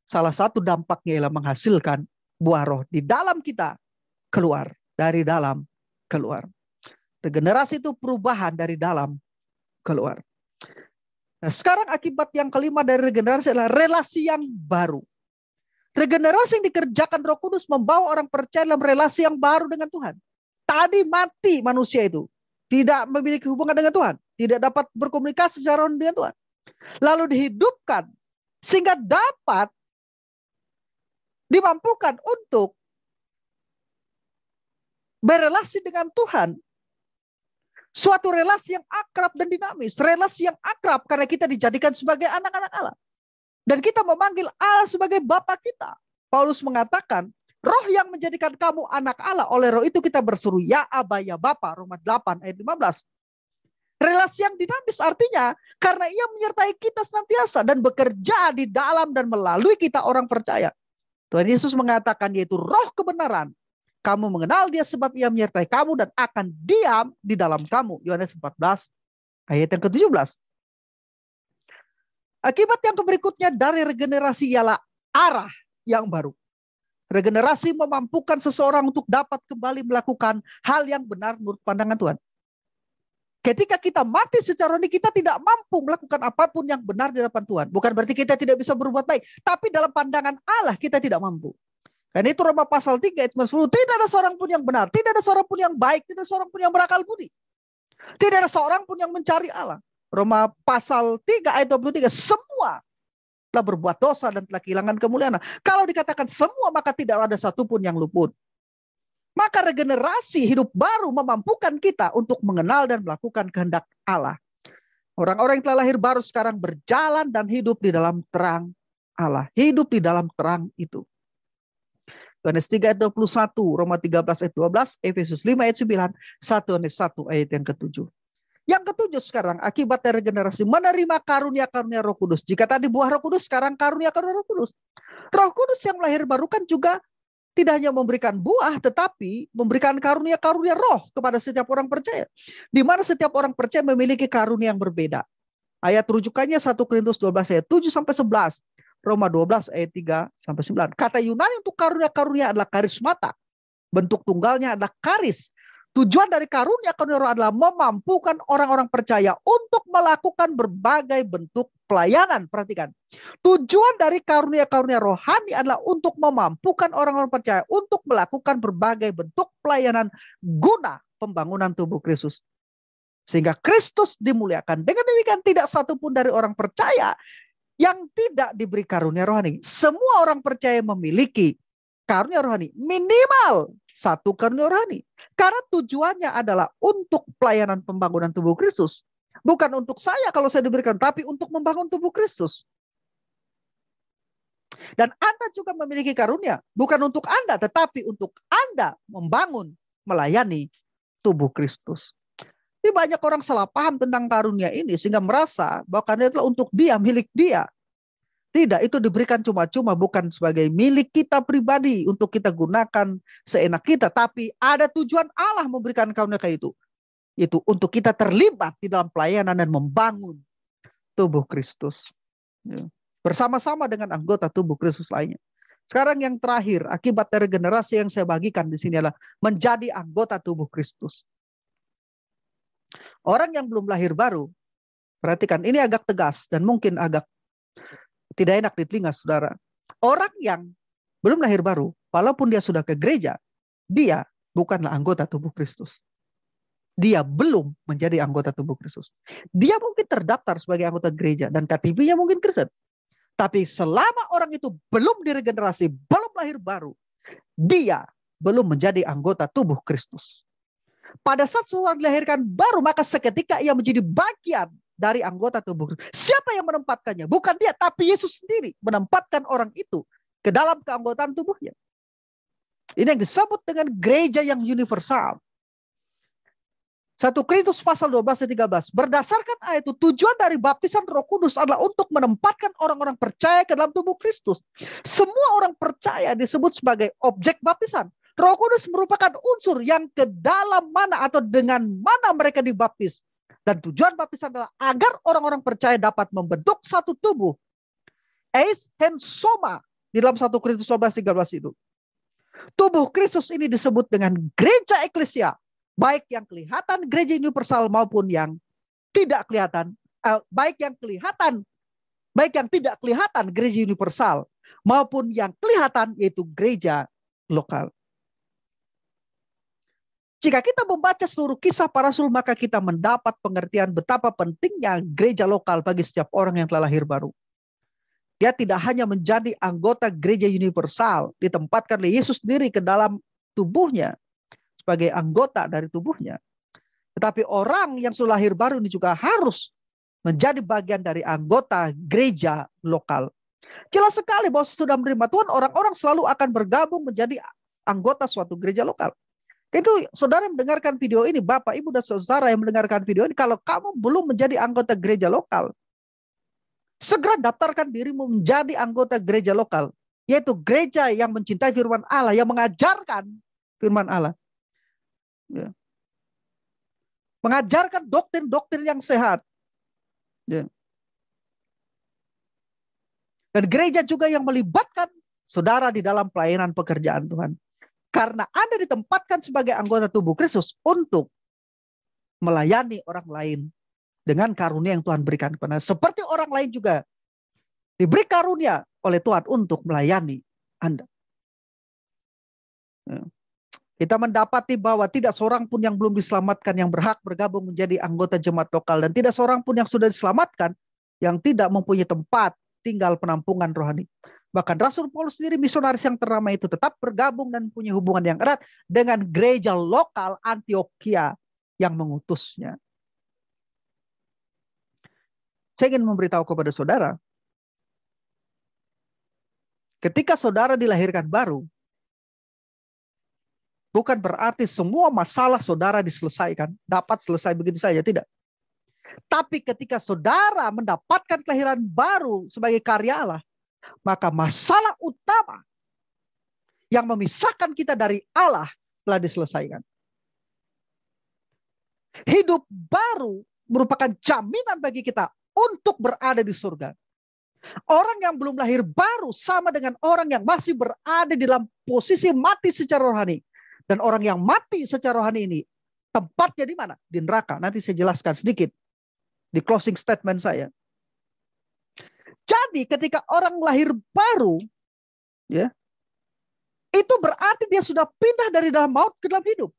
salah satu dampaknya ialah menghasilkan buah roh di dalam kita, keluar, dari dalam keluar. Regenerasi itu perubahan dari dalam keluar. Nah, sekarang akibat yang kelima dari regenerasi adalah relasi yang baru. Regenerasi yang dikerjakan Roh Kudus membawa orang percaya dalam relasi yang baru dengan Tuhan. Tadi mati manusia itu, tidak memiliki hubungan dengan Tuhan, tidak dapat berkomunikasi secara dengan Tuhan. Lalu dihidupkan sehingga dapat dimampukan untuk berelasi dengan Tuhan. Suatu relasi yang akrab dan dinamis, relasi yang akrab karena kita dijadikan sebagai anak-anak Allah. Dan kita memanggil Allah sebagai Bapa kita. Paulus mengatakan, roh yang menjadikan kamu anak Allah, oleh roh itu kita berseru, ya Aba, ya Bapa, Roma 8 ayat 15. Relasi yang dinamis artinya karena ia menyertai kita senantiasa dan bekerja di dalam dan melalui kita orang percaya. Tuhan Yesus mengatakan yaitu roh kebenaran. Kamu mengenal dia sebab ia menyertai kamu dan akan diam di dalam kamu. Yohanes 14 ayat yang ke-17. Akibat yang berikutnya dari regenerasi ialah arah yang baru. Regenerasi memampukan seseorang untuk dapat kembali melakukan hal yang benar menurut pandangan Tuhan. Ketika kita mati secara rohani, kita tidak mampu melakukan apapun yang benar di hadapan Tuhan. Bukan berarti kita tidak bisa berbuat baik. Tapi dalam pandangan Allah kita tidak mampu. Dan itu Roma pasal 3 ayat 10. Tidak ada seorang pun yang benar. Tidak ada seorang pun yang baik. Tidak ada seorang pun yang berakal budi. Tidak ada seorang pun yang mencari Allah. Roma pasal 3 ayat 23. Semua telah berbuat dosa dan telah kehilangan kemuliaan. Kalau dikatakan semua, maka tidak ada satupun yang luput. Maka regenerasi hidup baru memampukan kita untuk mengenal dan melakukan kehendak Allah. Orang-orang yang telah lahir baru sekarang berjalan dan hidup di dalam terang Allah. Hidup di dalam terang itu. Yohanes 3 ayat 21, Roma 13 ayat 12, Efesus 5 ayat 9, 1 Yohanes 1 ayat yang ke-7. Yang ke-7 sekarang, akibat dari regenerasi, menerima karunia-karunia Roh Kudus. Jika tadi buah Roh Kudus, sekarang karunia-karunia Roh Kudus. Roh Kudus yang melahir barukan juga tidak hanya memberikan buah, tetapi memberikan karunia-karunia roh kepada setiap orang percaya. Di mana setiap orang percaya memiliki karunia yang berbeda. Ayat rujukannya 1 Korintus 12 ayat 7 sampai 11. Roma 12 ayat 3 sampai 9. Kata Yunani untuk karunia-karunia adalah karismata. Bentuk tunggalnya adalah karis. Tujuan dari karunia-karunia roh adalah memampukan orang-orang percaya untuk melakukan berbagai bentuk pelayanan. Perhatikan. Tujuan dari karunia-karunia rohani adalah untuk memampukan orang-orang percaya untuk melakukan berbagai bentuk pelayanan guna pembangunan tubuh Kristus. Sehingga Kristus dimuliakan. Dengan demikian tidak satupun dari orang percaya yang tidak diberi karunia rohani. Semua orang percaya memiliki karunia rohani. Minimal satu karunia rohani. Karena tujuannya adalah untuk pelayanan pembangunan tubuh Kristus. Bukan untuk saya kalau saya diberikan, tapi untuk membangun tubuh Kristus. Dan Anda juga memiliki karunia. Bukan untuk Anda, tetapi untuk Anda membangun, melayani tubuh Kristus. Jadi banyak orang salah paham tentang karunia ini, sehingga merasa bahwa karunia adalah untuk dia, milik dia. Tidak, itu diberikan cuma-cuma, bukan sebagai milik kita pribadi untuk kita gunakan seenak kita, tapi ada tujuan Allah memberikan karunia itu. Itu untuk kita terlibat di dalam pelayanan dan membangun tubuh Kristus. Ya. Bersama-sama dengan anggota tubuh Kristus lainnya. Sekarang yang terakhir, akibat dari regenerasi yang saya bagikan di sini adalah menjadi anggota tubuh Kristus. Orang yang belum lahir baru, perhatikan, ini agak tegas dan mungkin agak tidak enak di telinga saudara. Orang yang belum lahir baru, walaupun dia sudah ke gereja, dia bukanlah anggota tubuh Kristus. Dia belum menjadi anggota tubuh Kristus. Dia mungkin terdaftar sebagai anggota gereja dan KTP-nya mungkin Kristen. Tapi selama orang itu belum diregenerasi, belum lahir baru, dia belum menjadi anggota tubuh Kristus. Pada saat seorang dilahirkan baru, maka seketika ia menjadi bagian dari anggota tubuh Kristus. Siapa yang menempatkannya? Bukan dia, tapi Yesus sendiri menempatkan orang itu ke dalam keanggotaan tubuhnya. Ini yang disebut dengan gereja yang universal. 1 Korintus pasal 12 dan 13. Berdasarkan ayat itu, tujuan dari baptisan Roh Kudus adalah untuk menempatkan orang-orang percaya ke dalam tubuh Kristus. Semua orang percaya disebut sebagai objek baptisan. Roh Kudus merupakan unsur yang ke dalam mana atau dengan mana mereka dibaptis. Dan tujuan baptisan adalah agar orang-orang percaya dapat membentuk satu tubuh. Eis hen soma di dalam 1 Korintus 12-13 itu. Tubuh Kristus ini disebut dengan gereja eklesia. Baik yang kelihatan gereja universal maupun yang tidak kelihatan. Baik yang tidak kelihatan gereja universal maupun yang kelihatan yaitu gereja lokal. Jika kita membaca seluruh kisah para rasul, maka kita mendapat pengertian betapa pentingnya gereja lokal bagi setiap orang yang telah lahir baru. Dia tidak hanya menjadi anggota gereja universal, ditempatkan oleh Yesus sendiri ke dalam tubuhnya, sebagai anggota dari tubuhnya. Tetapi orang yang sudah lahir baru ini juga harus menjadi bagian dari anggota gereja lokal. Jelas sekali bahwa sudah menerima Tuhan, orang-orang selalu akan bergabung menjadi anggota suatu gereja lokal. Itu saudara yang mendengarkan video ini, Bapak, Ibu, dan saudara yang mendengarkan video ini, kalau kamu belum menjadi anggota gereja lokal, segera daftarkan dirimu menjadi anggota gereja lokal, yaitu gereja yang mencintai firman Allah, yang mengajarkan firman Allah. Ya. Mengajarkan doktrin-doktrin yang sehat. Ya. Dan gereja juga yang melibatkan saudara di dalam pelayanan pekerjaan Tuhan. Karena Anda ditempatkan sebagai anggota tubuh Kristus untuk melayani orang lain dengan karunia yang Tuhan berikan kepada Anda. Seperti orang lain juga diberi karunia oleh Tuhan untuk melayani Anda. Ya. Kita mendapati bahwa tidak seorang pun yang belum diselamatkan yang berhak bergabung menjadi anggota jemaat lokal. Dan tidak seorang pun yang sudah diselamatkan yang tidak mempunyai tempat tinggal penampungan rohani. Bahkan Rasul Paulus sendiri, misionaris yang ternama itu, tetap bergabung dan punya hubungan yang erat dengan gereja lokal Antioquia yang mengutusnya. Saya ingin memberitahu kepada saudara, ketika saudara dilahirkan baru, bukan berarti semua masalah saudara diselesaikan, dapat selesai begitu saja, tidak. Tapi ketika saudara mendapatkan kelahiran baru sebagai karya Allah, maka masalah utama yang memisahkan kita dari Allah telah diselesaikan. Hidup baru merupakan jaminan bagi kita untuk berada di surga. Orang yang belum lahir baru sama dengan orang yang masih berada di dalam posisi mati secara rohani. Dan orang yang mati secara rohani ini tempatnya di mana? Di neraka. Nanti saya jelaskan sedikit di closing statement saya. Jadi ketika orang lahir baru, ya, itu berarti dia sudah pindah dari dalam maut ke dalam hidup.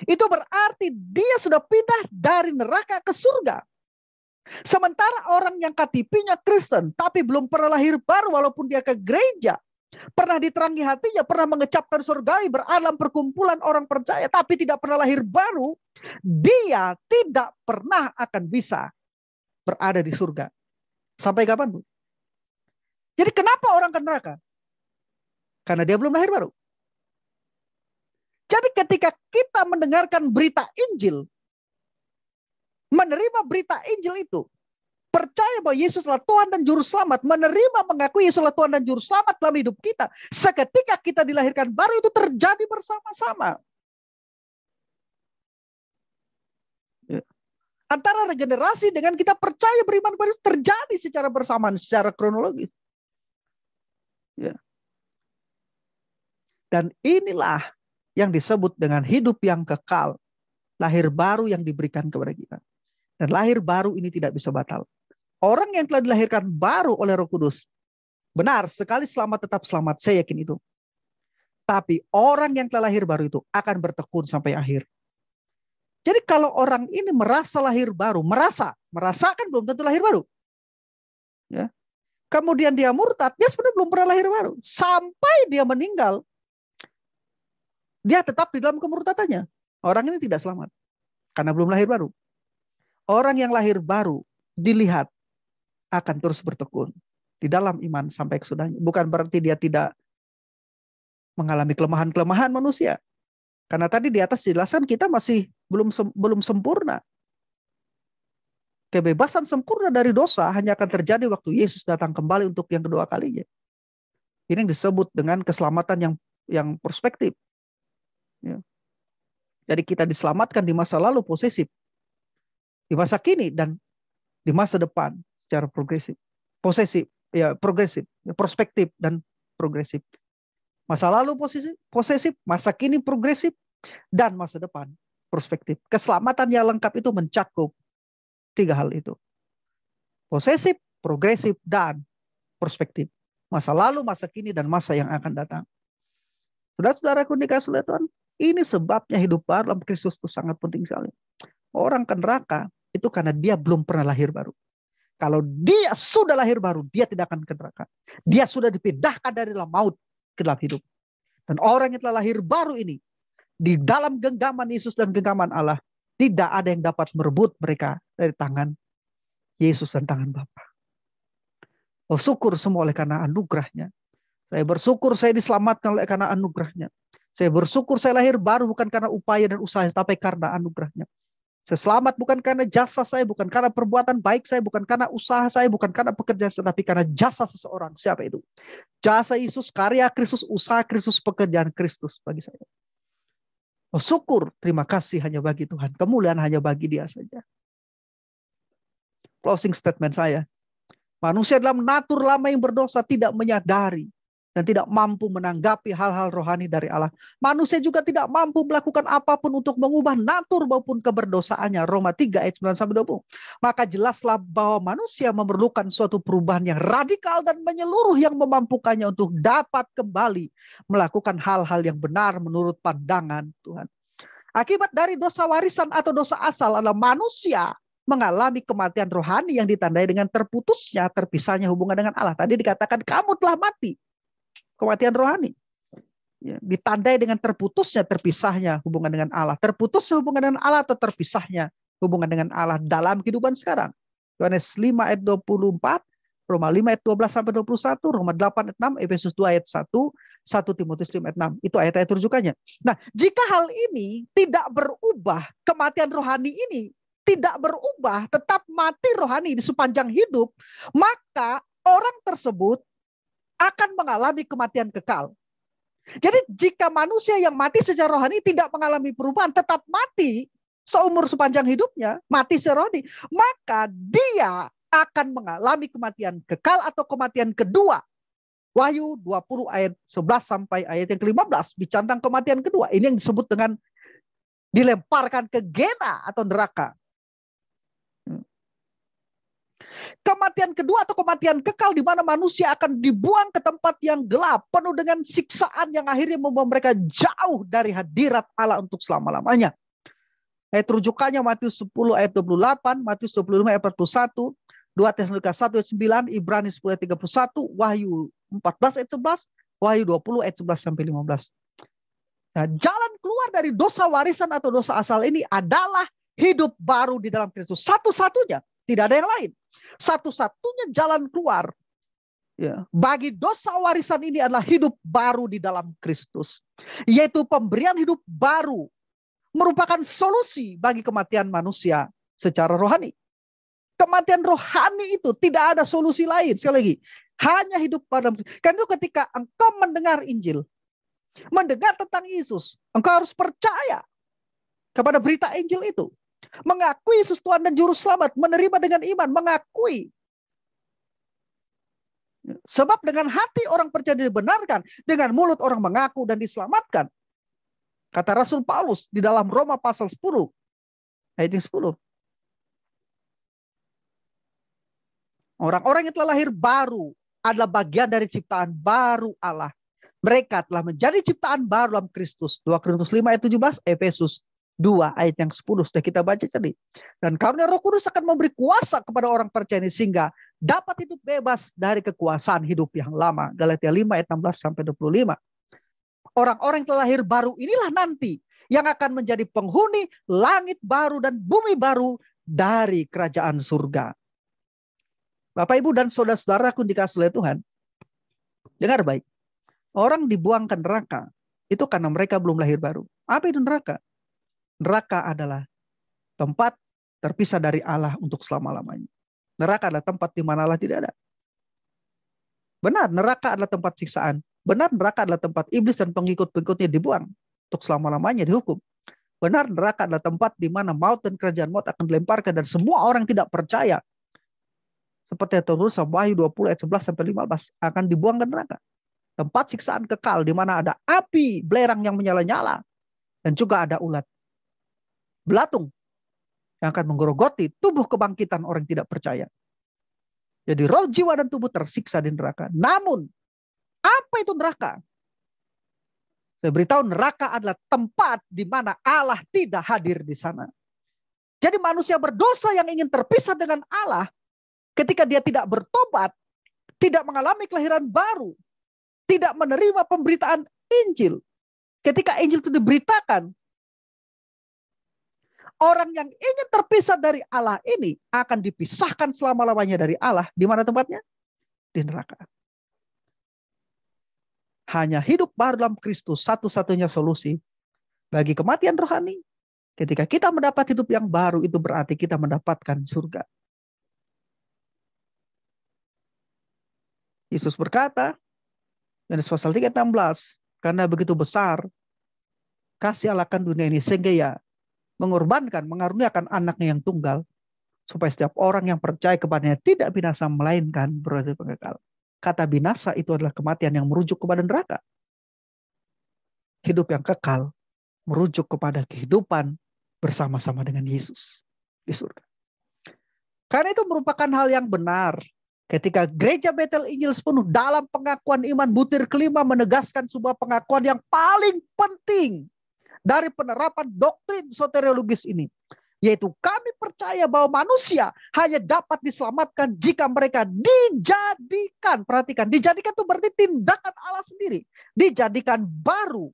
Itu berarti dia sudah pindah dari neraka ke surga. Sementara orang yang KTP-nya Kristen, tapi belum pernah lahir baru walaupun dia ke gereja, pernah diterangi hatinya, pernah mengecapkan surgawi, berada dalam perkumpulan orang percaya, tapi tidak pernah lahir baru, dia tidak pernah akan bisa berada di surga. Sampai kapan, Bu? Jadi kenapa orang ke neraka? Karena dia belum lahir baru. Jadi ketika kita mendengarkan berita Injil, menerima berita Injil itu, percaya bahwa Yesus adalah Tuhan dan Juru Selamat, menerima mengakui Yesus adalah Tuhan dan Juru Selamat dalam hidup kita, seketika kita dilahirkan baru itu terjadi bersama-sama. Antara regenerasi dengan kita percaya beriman baru terjadi secara bersamaan, secara kronologis. Ya. Dan inilah yang disebut dengan hidup yang kekal, lahir baru yang diberikan kepada kita. Dan lahir baru ini tidak bisa batal. Orang yang telah dilahirkan baru oleh Roh Kudus, benar sekali selamat tetap selamat, saya yakin itu. Tapi orang yang telah lahir baru itu akan bertekun sampai akhir. Jadi kalau orang ini merasa lahir baru, merasakan belum tentu lahir baru. Ya. Kemudian dia murtad, dia sebenarnya belum pernah lahir baru. Sampai dia meninggal, dia tetap di dalam kemurtadannya. Orang ini tidak selamat, karena belum lahir baru. Orang yang lahir baru, dilihat, akan terus bertekun di dalam iman sampai kesudahnya. Bukan berarti dia tidak mengalami kelemahan-kelemahan manusia. Karena tadi di atas dijelaskan kita masih belum sempurna. Kebebasan sempurna dari dosa hanya akan terjadi waktu Yesus datang kembali untuk yang kedua kalinya. Ini yang disebut dengan keselamatan yang prospektif. Ya. Jadi kita diselamatkan di masa lalu posesif, di masa kini dan di masa depan secara progresif. Posesif, ya progresif, ya, prospektif dan progresif. Masa lalu posesif, masa kini progresif, dan masa depan prospektif. Keselamatan yang lengkap itu mencakup 3 hal itu. Posesif, progresif, dan prospektif. Masa lalu, masa kini, dan masa yang akan datang. Saudara-saudaraku dikasihi oleh Tuhan, ini sebabnya hidup baru dalam Kristus itu sangat penting sekali. Orang ke neraka itu karena dia belum pernah lahir baru. Kalau dia sudah lahir baru, dia tidak akan ke neraka. Dia sudah dipindahkan dari dalam maut ke dalam hidup. Dan orang yang telah lahir baru ini, di dalam genggaman Yesus dan genggaman Allah, tidak ada yang dapat merebut mereka dari tangan Yesus dan tangan Bapa. Oh, syukur semua oleh karena anugerahnya. Saya bersyukur saya diselamatkan oleh karena anugerahnya. Saya bersyukur saya lahir baru bukan karena upaya dan usaha, tapi karena anugerahnya. Saya selamat bukan karena jasa saya, bukan karena perbuatan baik saya, bukan karena usaha saya, bukan karena pekerjaan saya, tapi karena jasa seseorang. Siapa itu? Jasa Yesus, karya Kristus, usaha Kristus, pekerjaan Kristus bagi saya. Oh, syukur, terima kasih hanya bagi Tuhan. Kemuliaan hanya bagi Dia saja. Closing statement saya. Manusia dalam natur lama yang berdosa tidak menyadari dan tidak mampu menanggapi hal-hal rohani dari Allah. Manusia juga tidak mampu melakukan apapun untuk mengubah natur maupun keberdosaannya. Roma 3 ayat 9-20. Maka jelaslah bahwa manusia memerlukan suatu perubahan yang radikal dan menyeluruh yang memampukannya untuk dapat kembali melakukan hal-hal yang benar menurut pandangan Tuhan. Akibat dari dosa warisan atau dosa asal adalah manusia mengalami kematian rohani yang ditandai dengan terputusnya, terpisahnya hubungan dengan Allah. Tadi dikatakan kamu telah mati. Kematian rohani. Ya, ditandai dengan terputusnya, terpisahnya hubungan dengan Allah. Terputusnya hubungan dengan Allah atau terpisahnya hubungan dengan Allah dalam kehidupan sekarang. Yohanes 5 ayat 24, Roma 5 ayat 12-21, Roma 8 ayat 6, Efesus 2 ayat 1, 1 Timotius 5 ayat 6. Itu ayat-ayat rujukannya. Nah, jika hal ini tidak berubah, kematian rohani ini tidak berubah, tetap mati rohani di sepanjang hidup, maka orang tersebut akan mengalami kematian kekal. Jadi jika manusia yang mati secara rohani tidak mengalami perubahan, tetap mati seumur sepanjang hidupnya, mati secara rohani, maka dia akan mengalami kematian kekal atau kematian kedua. Wahyu 20 ayat 11 sampai ayat yang ke-15 bicara tentang kematian kedua. Ini yang disebut dengan dilemparkan ke Gena atau neraka. Kematian kedua atau kematian kekal di mana manusia akan dibuang ke tempat yang gelap, penuh dengan siksaan yang akhirnya membawa mereka jauh dari hadirat Allah untuk selama-lamanya. Ayat rujukannya Matius 10 ayat 28, Matius 25 ayat 41, 2 Tesalonika 1 ayat 9, Ibrani 10 ayat 31, Wahyu 14 ayat 11, Wahyu 20 ayat 11 sampai 15. Nah, jalan keluar dari dosa warisan atau dosa asal ini adalah hidup baru di dalam Kristus. Satu-satunya, tidak ada yang lain. Satu-satunya jalan keluar ya, bagi dosa warisan ini adalah hidup baru di dalam Kristus. Yaitu pemberian hidup baru merupakan solusi bagi kematian manusia secara rohani. Kematian rohani itu tidak ada solusi lain. Sekali lagi, hanya hidup pada. Karena itu ketika engkau mendengar Injil, mendengar tentang Yesus, engkau harus percaya kepada berita Injil itu. Mengakui Yesus Tuhan dan Juru Selamat, menerima dengan iman, mengakui. Sebab dengan hati orang percaya dibenarkan, dengan mulut orang mengaku dan diselamatkan. Kata Rasul Paulus di dalam Roma pasal 10, ayat 10. Orang-orang yang telah lahir baru adalah bagian dari ciptaan baru Allah. Mereka telah menjadi ciptaan baru dalam Kristus. 2 Korintus 5 ayat 17, Efesus 2 ayat yang 10. Sudah kita baca tadi. Dan karunia Roh Kudus akan memberi kuasa kepada orang percaya ini sehingga dapat hidup bebas dari kekuasaan hidup yang lama. Galatia 5 ayat 16 sampai 25. Orang-orang yang telah lahir baru inilah nanti yang akan menjadi penghuni langit baru dan bumi baru dari kerajaan surga. Bapak, Ibu, dan saudara-saudaraku dikasihi oleh Tuhan, dengar baik. Orang dibuang ke neraka itu karena mereka belum lahir baru. Apa itu neraka? Neraka adalah tempat terpisah dari Allah untuk selama-lamanya. Neraka adalah tempat di mana Allah tidak ada. Benar, neraka adalah tempat siksaan. Benar, neraka adalah tempat iblis dan pengikut-pengikutnya dibuang untuk selama-lamanya dihukum. Benar, neraka adalah tempat di mana maut dan kerajaan maut akan dilemparkan dan semua orang yang tidak percaya, seperti yang tertulis Wahyu 20 ayat 11 sampai 15, akan dibuang ke neraka. Tempat siksaan kekal di mana ada api belerang yang menyala-nyala dan juga ada ulat belatung yang akan menggerogoti tubuh kebangkitan orang yang tidak percaya. Jadi roh, jiwa, dan tubuh tersiksa di neraka. Namun, apa itu neraka? Saya beritahu, neraka adalah tempat di mana Allah tidak hadir di sana. Jadi manusia berdosa yang ingin terpisah dengan Allah, ketika dia tidak bertobat, tidak mengalami kelahiran baru, tidak menerima pemberitaan Injil. Ketika Injil itu diberitakan, orang yang ingin terpisah dari Allah ini akan dipisahkan selama-lamanya dari Allah. Di mana tempatnya? Di neraka. Hanya hidup baru dalam Kristus satu-satunya solusi bagi kematian rohani. Ketika kita mendapat hidup yang baru, itu berarti kita mendapatkan surga. Yesus berkata, Yohanes pasal 3:16, karena begitu besar kasih Allah akan dunia ini sehingga ya mengorbankan, mengaruniakan anaknya yang tunggal, supaya setiap orang yang percaya kepadanya tidak binasa melainkan beroleh hidup kekal. Kata binasa itu adalah kematian yang merujuk kepada neraka. Hidup yang kekal merujuk kepada kehidupan bersama-sama dengan Yesus di surga. Karena itu merupakan hal yang benar. Ketika gereja Betel Injil sepenuh dalam pengakuan iman butir kelima menegaskan sebuah pengakuan yang paling penting dari penerapan doktrin soteriologis ini. Yaitu kami percaya bahwa manusia hanya dapat diselamatkan jika mereka dijadikan. Perhatikan, dijadikan itu berarti tindakan Allah sendiri. Dijadikan baru.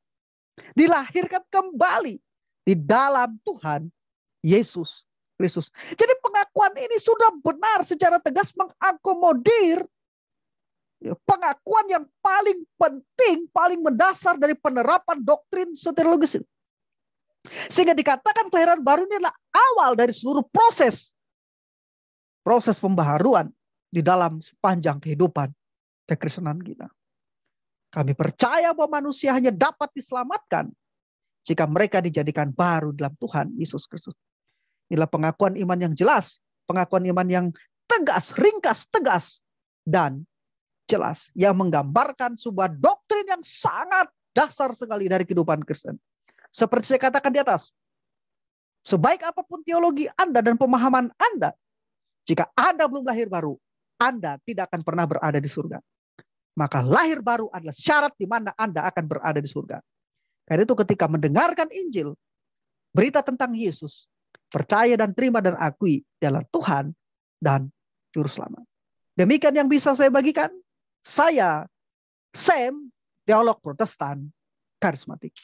Dilahirkan kembali di dalam Tuhan Yesus Kristus. Jadi pengakuan ini sudah benar secara tegas mengakomodir pengakuan yang paling penting, paling mendasar dari penerapan doktrin soteriologis ini. Sehingga dikatakan kelahiran baru ini adalah awal dari seluruh proses pembaharuan di dalam sepanjang kehidupan kekristenan kita. Kami percaya bahwa manusia hanya dapat diselamatkan jika mereka dijadikan baru dalam Tuhan Yesus Kristus. Inilah pengakuan iman yang jelas, pengakuan iman yang tegas, ringkas, tegas, dan jelas, yang menggambarkan sebuah doktrin yang sangat dasar sekali dari kehidupan Kristen. Seperti saya katakan di atas, sebaik apapun teologi Anda dan pemahaman Anda, jika Anda belum lahir baru, Anda tidak akan pernah berada di surga. Maka lahir baru adalah syarat di mana Anda akan berada di surga. Karena itu ketika mendengarkan Injil, berita tentang Yesus, percaya dan terima dan akui adalah Tuhan dan Juru Selamat. Demikian yang bisa saya bagikan. Saya, Sam, teolog Protestan, karismatik.